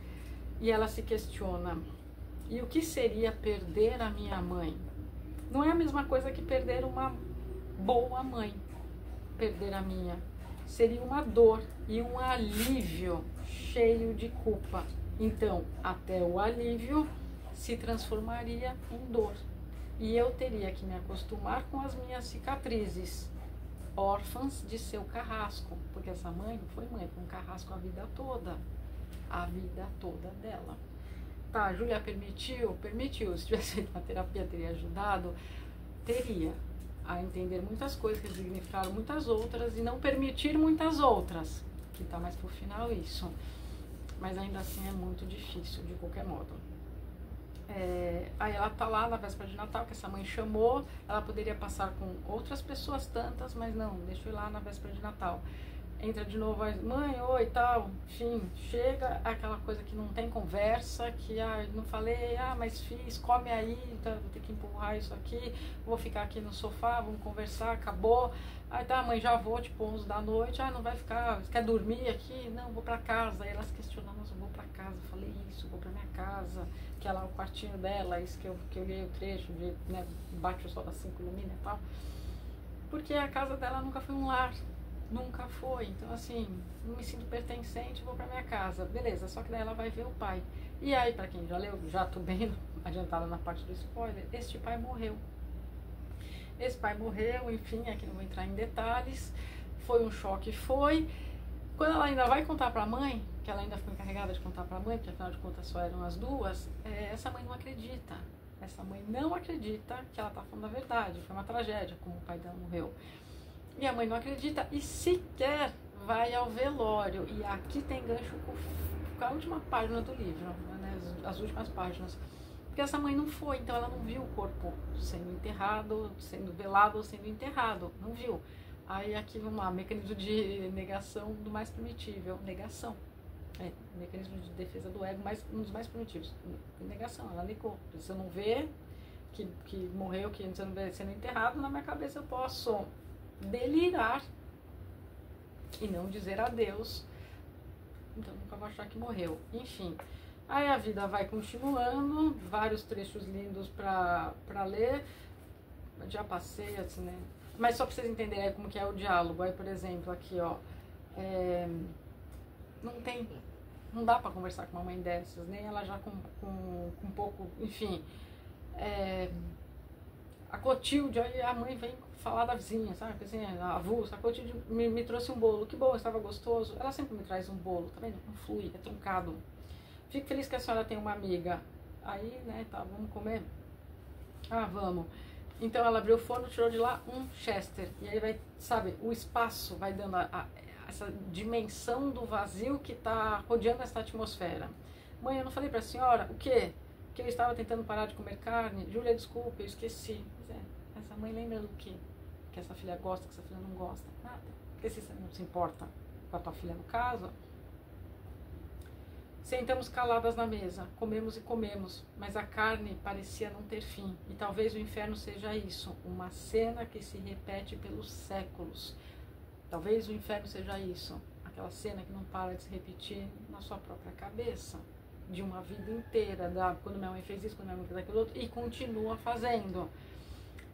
e ela se questiona, e o que seria perder a minha mãe? Não é a mesma coisa que perder uma boa mãe. Perder a minha seria uma dor e um alívio cheio de culpa. Então, até o alívio se transformaria em dor. E eu teria que me acostumar com as minhas cicatrizes, órfãs de seu carrasco. Porque essa mãe não foi mãe, foi um carrasco a vida toda dela. Tá, a Júlia permitiu? Permitiu. Se tivesse feito uma terapia, teria ajudado? Teria a entender muitas coisas, que significaram muitas outras, e não permitir muitas outras, que tá mais pro final isso. mas ainda assim é muito difícil, de qualquer modo. Aí ela tá lá na véspera de Natal, que essa mãe chamou, ela poderia passar com outras pessoas tantas, mas não, deixa eu ir lá na véspera de Natal. Entra de novo, mãe, oi, tal, enfim, chega aquela coisa que não tem conversa, que não falei, mas fiz, come aí, então vou ter que empurrar isso aqui, vou ficar aqui no sofá, vamos conversar, acabou. Aí tá, mãe, já vou, tipo 11 da noite, não vai ficar, quer dormir aqui? Não, vou pra casa. Aí elas questionam, mas eu vou pra casa, eu falei isso, vou pra minha casa, que é lá o quartinho dela, isso que eu li o trecho, de, né, bate o sol das 5 ilumina e tal. Porque a casa dela nunca foi um lar. Nunca foi, então assim, não me sinto pertencente, vou pra minha casa, beleza, só que daí ela vai ver o pai. E aí, pra quem já leu, já tô bem adiantada na parte do spoiler, este pai morreu. Esse pai morreu, enfim, aqui não vou entrar em detalhes, foi um choque, foi. Quando ela ainda vai contar pra mãe, que ela ainda foi encarregada de contar pra mãe, porque afinal de contas só eram as duas, essa mãe não acredita. Essa mãe não acredita que ela tá falando a verdade, foi uma tragédia como o pai dela morreu. E a mãe não acredita e sequer vai ao velório. E aqui tem gancho com a última página do livro, né, as últimas páginas. Porque essa mãe não foi, então ela não viu o corpo sendo enterrado, sendo velado ou sendo enterrado. Não viu. Aí aqui, vamos lá, mecanismo de negação do mais primitivo. Negação. Mecanismo de defesa do ego, um dos mais primitivos. Negação, ela negou. Se eu não ver que morreu, que você não vê sendo enterrado, na minha cabeça eu posso delirar e não dizer adeus, então nunca vou achar que morreu. Enfim, aí a vida vai continuando, vários trechos lindos pra ler, já passei assim, né, mas só pra vocês entenderem aí como que é o diálogo. Aí, por exemplo, aqui ó, não dá pra conversar com uma mãe dessas, nem ela já com um pouco, enfim, a Clotilde, aí a mãe vem falar da vizinha, sabe? Assim, a avulsa, a Clotilde me trouxe um bolo, que bom, estava gostoso. Ela sempre me traz um bolo, tá vendo? Não flui, é truncado. Fico feliz que a senhora tem uma amiga. Aí, né, tá, vamos comer? Vamos. Então ela abriu o forno, tirou de lá um Chester. E aí vai, sabe, o espaço vai dando essa dimensão do vazio que tá rodeando essa atmosfera. Mãe, eu não falei pra senhora o quê? Que eu estava tentando parar de comer carne. Júlia, desculpe, eu esqueci. Pois essa mãe lembra do quê? Que essa filha gosta, que essa filha não gosta? Nada. Porque se você não se importa com a tua filha no caso. Sentamos caladas na mesa, comemos e comemos, mas a carne parecia não ter fim. E talvez o inferno seja isso, uma cena que se repete pelos séculos. Talvez o inferno seja isso, aquela cena que não para de se repetir na sua própria cabeça. De uma vida inteira, quando minha mãe fez isso, quando minha mãe fez aquilo outro, e continua fazendo.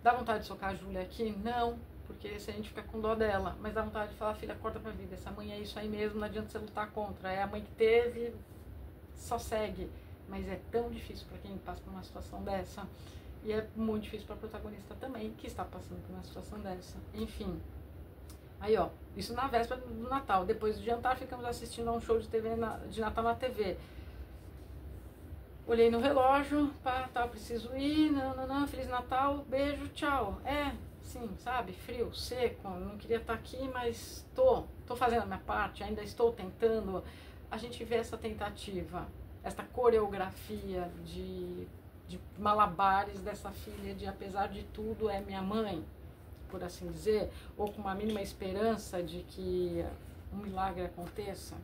Dá vontade de socar a Júlia aqui? Não, porque se a gente fica com dó dela, mas dá vontade de falar, filha, acorda pra vida, essa mãe é isso aí mesmo, não adianta você lutar contra, é a mãe que teve, só segue. Mas é tão difícil para quem passa por uma situação dessa, e é muito difícil para a protagonista também, que está passando por uma situação dessa. Enfim, aí ó, isso na véspera do Natal. Depois do jantar ficamos assistindo a um show de TV de Natal na TV. Olhei no relógio, tá, preciso ir, não, Feliz Natal, beijo, tchau. Sim, sabe, frio, seco, não queria estar aqui, mas tô fazendo a minha parte, ainda estou tentando. A gente vê essa tentativa, essa coreografia de malabares dessa filha, de apesar de tudo é minha mãe, por assim dizer, ou com uma mínima esperança de que um milagre aconteça.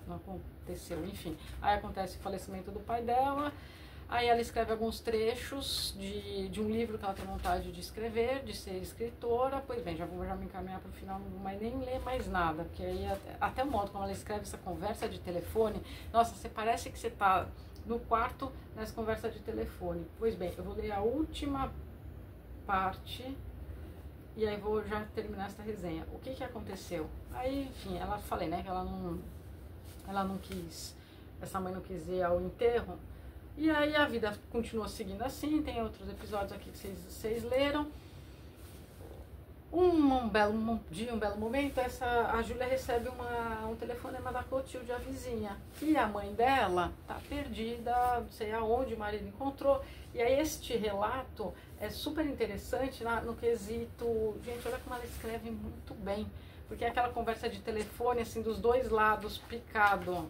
Não aconteceu, enfim. Aí acontece o falecimento do pai dela, aí ela escreve alguns trechos de um livro que ela tem vontade de escrever, de ser escritora. Pois bem, já vou me encaminhar para o final, não vou mais nem ler mais nada, porque aí até o modo como ela escreve essa conversa de telefone, nossa, você parece que você está no quarto nessa conversa de telefone. Pois bem, eu vou ler a última parte e aí vou já terminar essa resenha. O que aconteceu? Aí, enfim, ela falei, né, que ela não quis, essa mãe não quis ir ao enterro, e aí a vida continua seguindo assim. Tem outros episódios aqui que vocês leram. Um belo dia, um belo momento, a Júlia recebe um telefonema da Clotilde, a vizinha, e a mãe dela tá perdida, não sei aonde o marido encontrou. E aí este relato é super interessante no quesito, gente, olha como ela escreve muito bem, porque é aquela conversa de telefone, assim, dos dois lados, picado.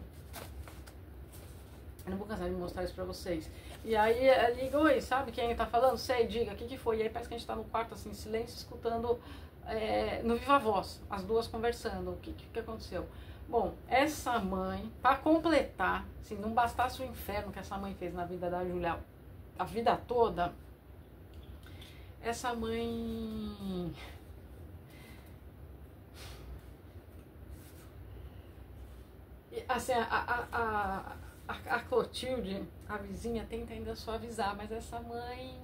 Eu não vou cansar de mostrar isso pra vocês. E aí ela liga, oi, sabe quem tá falando? Sei, diga, o que foi? E aí parece que a gente tá no quarto, assim, em silêncio, escutando no viva voz, as duas conversando. O que aconteceu? Bom, essa mãe, pra completar, assim, não bastasse o inferno que essa mãe fez na vida da Júlia a vida toda, essa mãe... Assim, a Clotilde, a vizinha, tenta ainda suavizar, mas essa mãe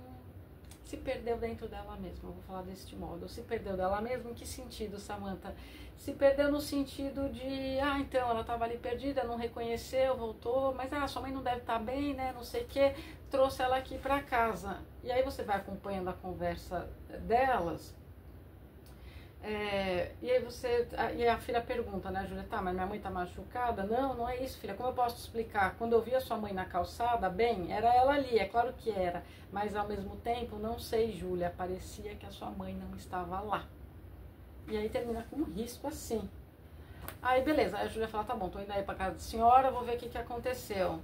se perdeu dentro dela mesma. Eu vou falar deste modo. Se perdeu dela mesma, em que sentido, Samantha? Se perdeu no sentido de, então, ela estava ali perdida, não reconheceu, voltou, mas sua mãe não deve estar bem, né, não sei o que, trouxe ela aqui para casa. E aí você vai acompanhando a conversa delas, e aí a filha pergunta, né, Júlia, tá, mas minha mãe tá machucada? Não, não é isso, filha, como eu posso te explicar? Quando eu vi a sua mãe na calçada, bem, era ela ali, é claro que era, mas ao mesmo tempo, não sei, Júlia, parecia que a sua mãe não estava lá. E aí termina com um risco assim. Aí beleza, aí a Júlia fala, tá bom, tô indo aí pra casa da senhora, vou ver o que aconteceu.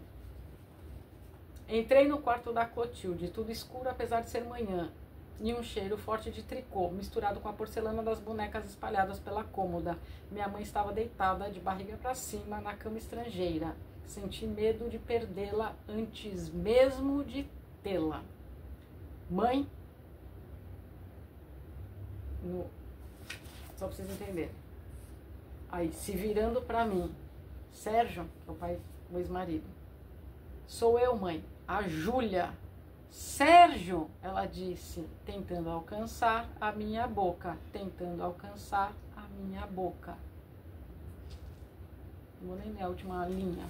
Entrei no quarto da Clotilde, tudo escuro apesar de ser manhã, e um cheiro forte de tricô, misturado com a porcelana das bonecas espalhadas pela cômoda. Minha mãe estava deitada, de barriga para cima, na cama estrangeira. Senti medo de perdê-la antes mesmo de tê-la. Mãe, só pra vocês entenderem. Aí, se virando para mim, Sérgio, que é o pai, o ex-marido. Sou eu, mãe, a Júlia. Sérgio, ela disse, tentando alcançar a minha boca, tentando alcançar a minha boca. Não vou nem ler a última linha.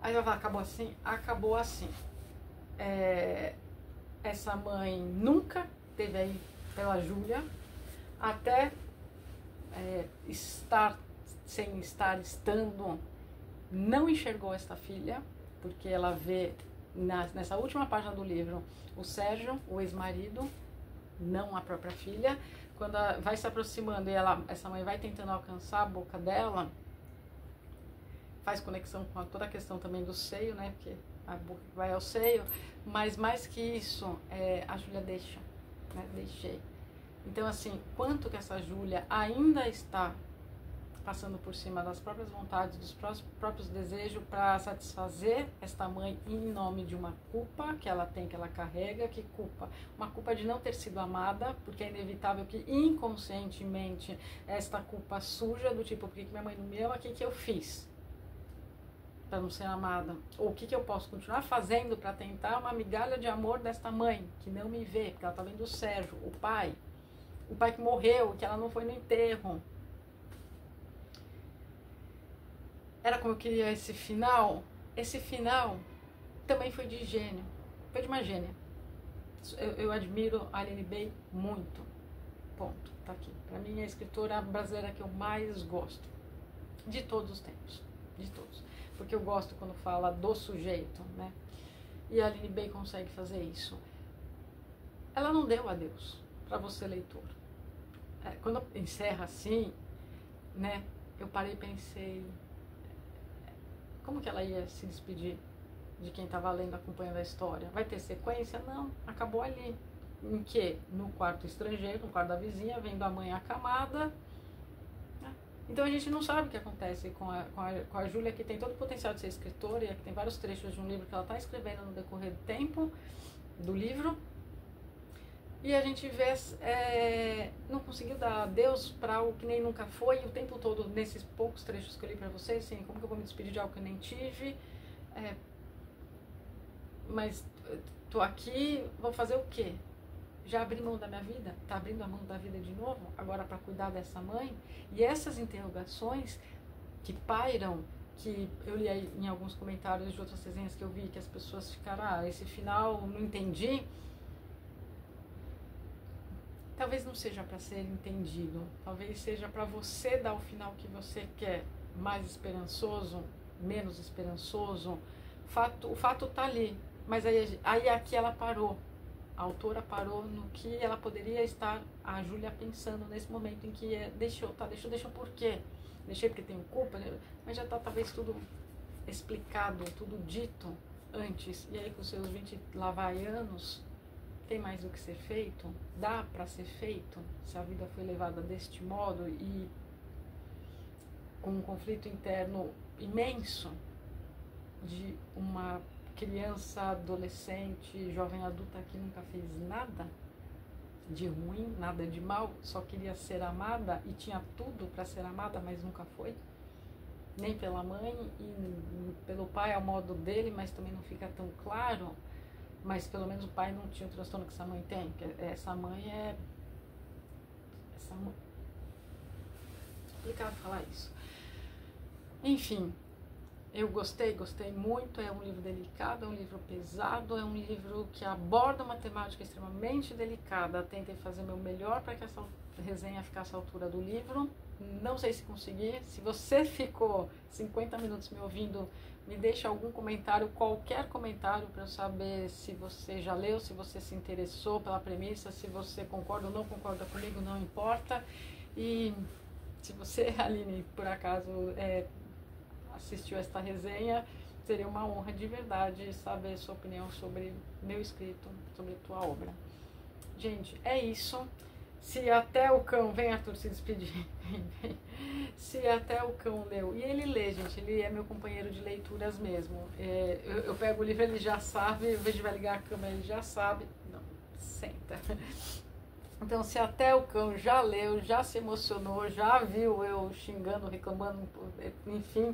Aí ela fala, acabou assim? Acabou assim. Essa mãe nunca teve aí pela Júlia, até estar sem estar estando, não enxergou esta filha, porque ela vê nessa última página do livro o Sérgio, o ex-marido, não a própria filha. Quando vai se aproximando e essa mãe vai tentando alcançar a boca dela, faz conexão com toda a questão também do seio, né, porque a boca vai ao seio, mas mais que isso, a Júlia deixa, né, deixei. Então assim, quanto que essa Júlia ainda está passando por cima das próprias vontades, dos próprios desejos para satisfazer esta mãe em nome de uma culpa que ela tem, que ela carrega, que culpa? Uma culpa de não ter sido amada, porque é inevitável que inconscientemente esta culpa suja, do tipo, por que minha mãe não me ama, o que eu fiz para não ser amada? Ou o que eu posso continuar fazendo para tentar uma migalha de amor desta mãe, que não me vê, porque ela está vendo o Sérgio, o pai que morreu, que ela não foi no enterro. Era como eu queria esse final. Esse final também foi de gênio. Foi de uma gênia. Eu admiro a Aline Bay muito. Ponto. Tá aqui. Pra mim é a escritora brasileira que eu mais gosto. De todos os tempos. De todos. Porque eu gosto quando fala do sujeito, né? E a Aline Bay consegue fazer isso. Ela não deu adeus pra você, leitor. Quando encerra assim, né? Eu parei e pensei... Como que ela ia se despedir de quem estava lendo, acompanhando a história? Vai ter sequência? Não, acabou ali. Em que? No quarto estrangeiro, no quarto da vizinha, vendo a mãe acamada. Então a gente não sabe o que acontece com a Júlia, que tem todo o potencial de ser escritora, e que tem vários trechos de um livro que ela está escrevendo no decorrer do tempo, do livro. E a gente vê, não conseguiu dar adeus para algo que nem nunca foi, e o tempo todo, nesses poucos trechos que eu li para vocês, assim, como que eu vou me despedir de algo que eu nem tive? Mas tô aqui, vou fazer o quê? Já abri mão da minha vida? Tá abrindo a mão da vida de novo? Agora para cuidar dessa mãe? E essas interrogações que pairam, que eu li aí em alguns comentários de outras resenhas que eu vi, que as pessoas ficaram, esse final não entendi. Talvez não seja para ser entendido, talvez seja para você dar o final que você quer, mais esperançoso, menos esperançoso. O fato tá ali, mas aí aqui ela parou, a autora parou no que ela poderia estar, a Júlia, pensando nesse momento em que deixou por quê? Deixei porque tenho culpa, mas já tá talvez tudo explicado, tudo dito antes, e aí com seus 20 lá vai anos, tem mais o que ser feito? Dá para ser feito? Se a vida foi levada deste modo e com um conflito interno imenso de uma criança, adolescente, jovem adulta que nunca fez nada de ruim, nada de mal, só queria ser amada e tinha tudo para ser amada, mas nunca foi, nem pela mãe e pelo pai ao modo dele, mas também não fica tão claro. Mas pelo menos o pai não tinha o transtorno que essa mãe tem, que essa mãe é complicado falar isso. Enfim, eu gostei muito, é um livro delicado, é um livro pesado, é um livro que aborda uma temática extremamente delicada. Tentei fazer o meu melhor para que essa resenha ficasse à altura do livro. Não sei se consegui. Se você ficou 50 minutos me ouvindo, me deixa algum comentário, qualquer comentário, para eu saber se você já leu, se você se interessou pela premissa, se você concorda ou não concorda comigo, não importa. E se você, Aline, por acaso assistiu esta resenha, seria uma honra de verdade saber sua opinião sobre meu escrito, sobre a tua obra. Gente, é isso. Se até o cão, vem Arthur se despedir, se até o cão leu, e ele lê, gente, ele é meu companheiro de leituras mesmo, eu pego o livro, ele já sabe, eu vejo vai ligar a câmera, ele já sabe, não, senta. Então, se até o cão já leu, já se emocionou, já viu eu xingando, reclamando, enfim,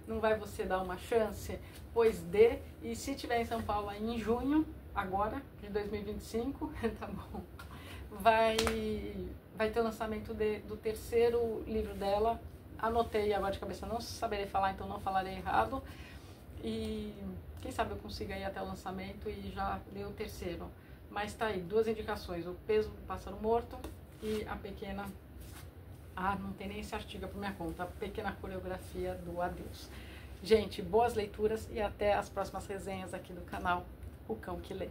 não vai você dar uma chance? Pois dê, e se tiver em São Paulo aí em junho, agora, de 2025, tá bom? Vai ter o lançamento do terceiro livro dela. Anotei agora de cabeça, não saberei falar, então não falarei errado. E quem sabe eu consiga ir até o lançamento e já ler o terceiro. Mas tá aí, 2 indicações: O Peso do Pássaro Morto e a pequena... não tem nem esse artigo por minha conta. A Pequena Coreografia do Adeus. Gente, boas leituras e até as próximas resenhas aqui do canal O Cão que Lê.